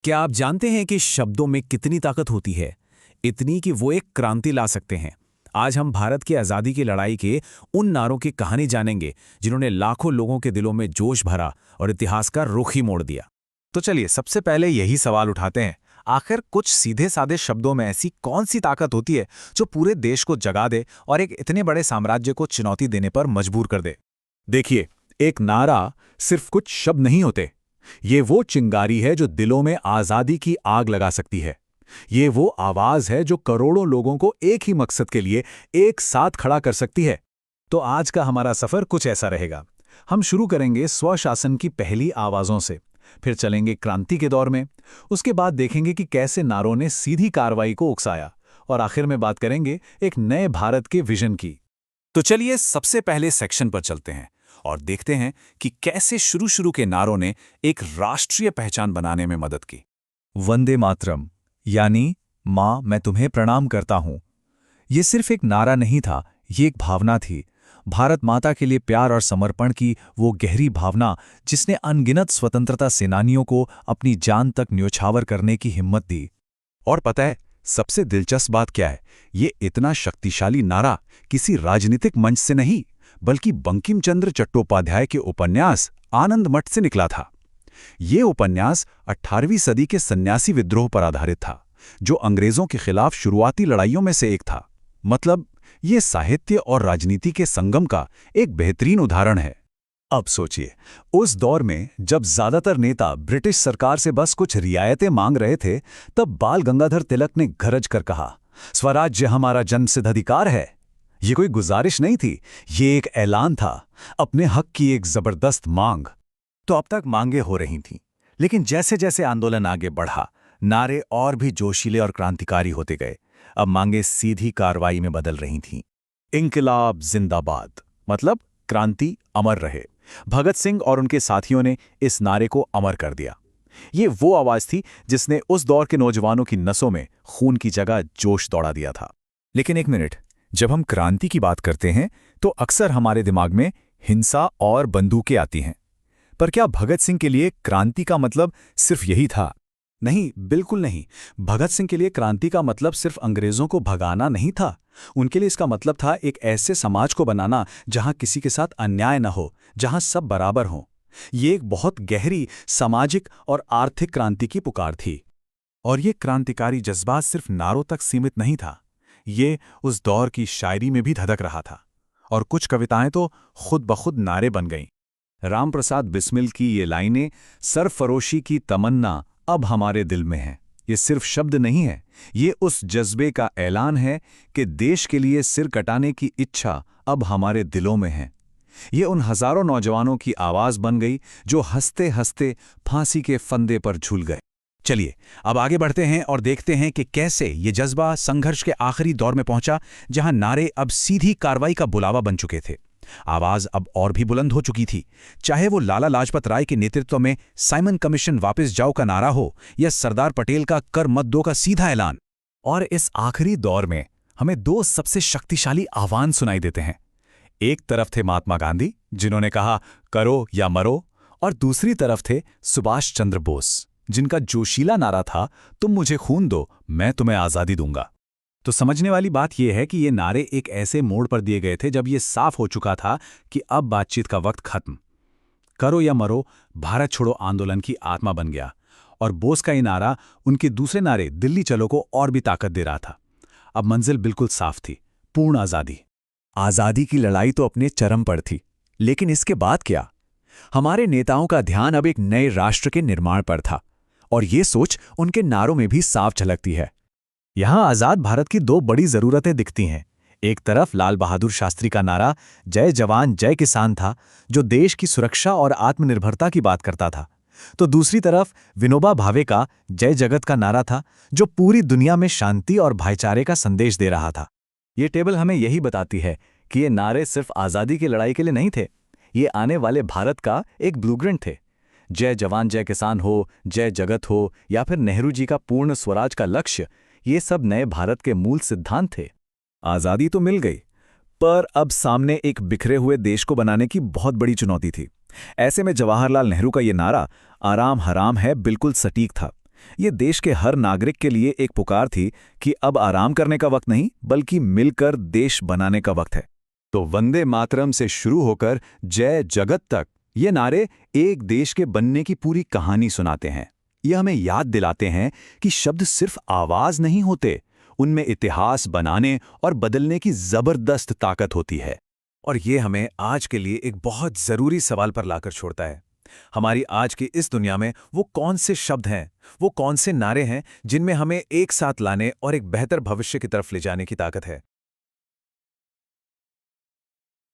क्या आप जानते हैं कि शब्दों में कितनी ताकत होती है? इतनी कि वो एक क्रांति ला सकते हैं। आज हम भारत की आज़ादी की लड़ाई के उन नारों की कहानी जानेंगे जिन्होंने लाखों लोगों के दिलों में जोश भरा और इतिहास का रुख ही मोड़ दिया। तो चलिए सबसे पहले यही सवाल उठाते हैं। आखिर कुछ सीधे साधे शब्दों में ऐसी कौन सी ताकत होती है जो पूरे देश को जगा दे और एक इतने बड़े साम्राज्य को चुनौती देने पर मजबूर कर दे? देखिए, एक नारा सिर्फ कुछ शब्द नहीं होते। ये वो चिंगारी है जो दिलों में आज़ादी की आग लगा सकती है। ये वो आवाज़ है जो करोड़ों लोगों को एक ही मकसद के लिए एक साथ खड़ा कर सकती है। तो आज का हमारा सफ़र कुछ ऐसा रहेगा। हम शुरू करेंगे स्वशासन की पहली आवाज़ों से, फिर चलेंगे क्रांति के दौर में, उसके बाद देखेंगे कि कैसे नारों ने सीधी कार्रवाई को उकसाया, और आखिर में बात करेंगे एक नए भारत के विजन की। तो चलिए सबसे पहले सेक्शन पर चलते हैं और देखते हैं कि कैसे शुरू के नारों ने एक राष्ट्रीय पहचान बनाने में मदद की। वंदे मातरम, यानी माँ मैं तुम्हें प्रणाम करता हूँ। ये सिर्फ एक नारा नहीं था, ये एक भावना थी। भारत माता के लिए प्यार और समर्पण की वो गहरी भावना जिसने अनगिनत स्वतंत्रता सेनानियों को अपनी जान तक न्योछावर करने की हिम्मत दी। और पता है सबसे दिलचस्प बात क्या है? ये इतना शक्तिशाली नारा किसी राजनीतिक मंच से नहीं, बल्कि बंकिम चंद्र चट्टोपाध्याय के उपन्यास आनंद मठ से निकला था। ये उपन्यास 18वीं सदी के सन्यासी विद्रोह पर आधारित था, जो अंग्रेजों के खिलाफ शुरुआती लड़ाइयों में से एक था। मतलब ये साहित्य और राजनीति के संगम का एक बेहतरीन उदाहरण है। अब सोचिए, उस दौर में जब ज्यादातर नेता ब्रिटिश सरकार से बस कुछ रियायतें मांग रहे थे, तब बाल गंगाधर तिलक ने गरज कर कहा, स्वराज्य हमारा जन्मसिद्ध अधिकार है। ये कोई गुजारिश नहीं थी, ये एक ऐलान था, अपने हक की एक जबरदस्त मांग। तो अब तक मांगे हो रही थीं, लेकिन जैसे जैसे आंदोलन आगे बढ़ा, नारे और भी जोशीले और क्रांतिकारी होते गए। अब मांगे सीधी कार्रवाई में बदल रही थीं। इंकलाब जिंदाबाद, मतलब क्रांति अमर रहे। भगत सिंह और उनके साथियों ने इस नारे को अमर कर दिया। ये वो आवाज थी जिसने उस दौर के नौजवानों की नसों में खून की जगह जोश दौड़ा दिया था। लेकिन एक मिनट, जब हम क्रांति की बात करते हैं तो अक्सर हमारे दिमाग में हिंसा और बंदूकें आती हैं। पर क्या भगत सिंह के लिए क्रांति का मतलब सिर्फ यही था? नहीं, बिल्कुल नहीं। भगत सिंह के लिए क्रांति का मतलब सिर्फ अंग्रेजों को भगाना नहीं था। उनके लिए इसका मतलब था एक ऐसे समाज को बनाना जहां किसी के साथ अन्याय न हो, जहां सब बराबर हों। ये एक बहुत गहरी सामाजिक और आर्थिक क्रांति की पुकार थी। और ये क्रांतिकारी जज्बात सिर्फ नारों तक सीमित नहीं था, ये उस दौर की शायरी में भी धधक रहा था। और कुछ कविताएं तो खुद ब खुद नारे बन गईं। राम प्रसाद बिस्मिल की ये लाइनें, सरफरोशी की तमन्ना अब हमारे दिल में है, ये सिर्फ शब्द नहीं है, ये उस जज्बे का ऐलान है कि देश के लिए सिर कटाने की इच्छा अब हमारे दिलों में है। ये उन हजारों नौजवानों की आवाज बन गई जो हंसते हंसते फांसी के फंदे पर झूल गए। चलिए अब आगे बढ़ते हैं और देखते हैं कि कैसे ये जज्बा संघर्ष के आखिरी दौर में पहुंचा, जहां नारे अब सीधी कार्रवाई का बुलावा बन चुके थे। आवाज अब और भी बुलंद हो चुकी थी, चाहे वो लाला लाजपत राय के नेतृत्व में साइमन कमीशन वापस जाओ का नारा हो या सरदार पटेल का कर मत दो का सीधा ऐलान। और इस आखिरी दौर में हमें दो सबसे शक्तिशाली आह्वान सुनाई देते हैं। एक तरफ थे महात्मा गांधी, जिन्होंने कहा करो या मरो, और दूसरी तरफ थे सुभाष चंद्र बोस, जिनका जोशीला नारा था तुम मुझे खून दो, मैं तुम्हें आज़ादी दूंगा। तो समझने वाली बात यह है कि ये नारे एक ऐसे मोड़ पर दिए गए थे जब ये साफ हो चुका था कि अब बातचीत का वक्त खत्म। करो या मरो भारत छोड़ो आंदोलन की आत्मा बन गया, और बोस का ये नारा उनके दूसरे नारे दिल्ली चलो को और भी ताकत दे रहा था। अब मंजिल बिल्कुल साफ थी, पूर्ण आज़ादी। आज़ादी की लड़ाई तो अपने चरम पर थी, लेकिन इसके बाद क्या? हमारे नेताओं का ध्यान अब एक नए राष्ट्र के निर्माण पर था, और ये सोच उनके नारों में भी साफ झलकती है। यहां आजाद भारत की दो बड़ी जरूरतें दिखती हैं। एक तरफ लाल बहादुर शास्त्री का नारा जय जवान जय किसान था, जो देश की सुरक्षा और आत्मनिर्भरता की बात करता था। तो दूसरी तरफ विनोबा भावे का जय जगत का नारा था, जो पूरी दुनिया में शांति और भाईचारे का संदेश दे रहा था। ये टेबल हमें यही बताती है कि ये नारे सिर्फ आज़ादी की लड़ाई के लिए नहीं थे, ये आने वाले भारत का एक ब्लूप्रिंट थे। जय जवान जय किसान हो, जय जगत हो, या फिर नेहरू जी का पूर्ण स्वराज का लक्ष्य, ये सब नए भारत के मूल सिद्धांत थे। आज़ादी तो मिल गई, पर अब सामने एक बिखरे हुए देश को बनाने की बहुत बड़ी चुनौती थी। ऐसे में जवाहरलाल नेहरू का ये नारा आराम हराम है बिल्कुल सटीक था। ये देश के हर नागरिक के लिए एक पुकार थी कि अब आराम करने का वक्त नहीं, बल्कि मिलकर देश बनाने का वक्त है। तो वंदे मातरम से शुरू होकर जय जगत तक ये नारे एक देश के बनने की पूरी कहानी सुनाते हैं। ये हमें याद दिलाते हैं कि शब्द सिर्फ आवाज नहीं होते, उनमें इतिहास बनाने और बदलने की जबरदस्त ताकत होती है। और ये हमें आज के लिए एक बहुत ज़रूरी सवाल पर लाकर छोड़ता है। हमारी आज की इस दुनिया में वो कौन से शब्द हैं, वो कौन से नारे हैं जिनमें हमें एक साथ लाने और एक बेहतर भविष्य की तरफ ले जाने की ताकत है।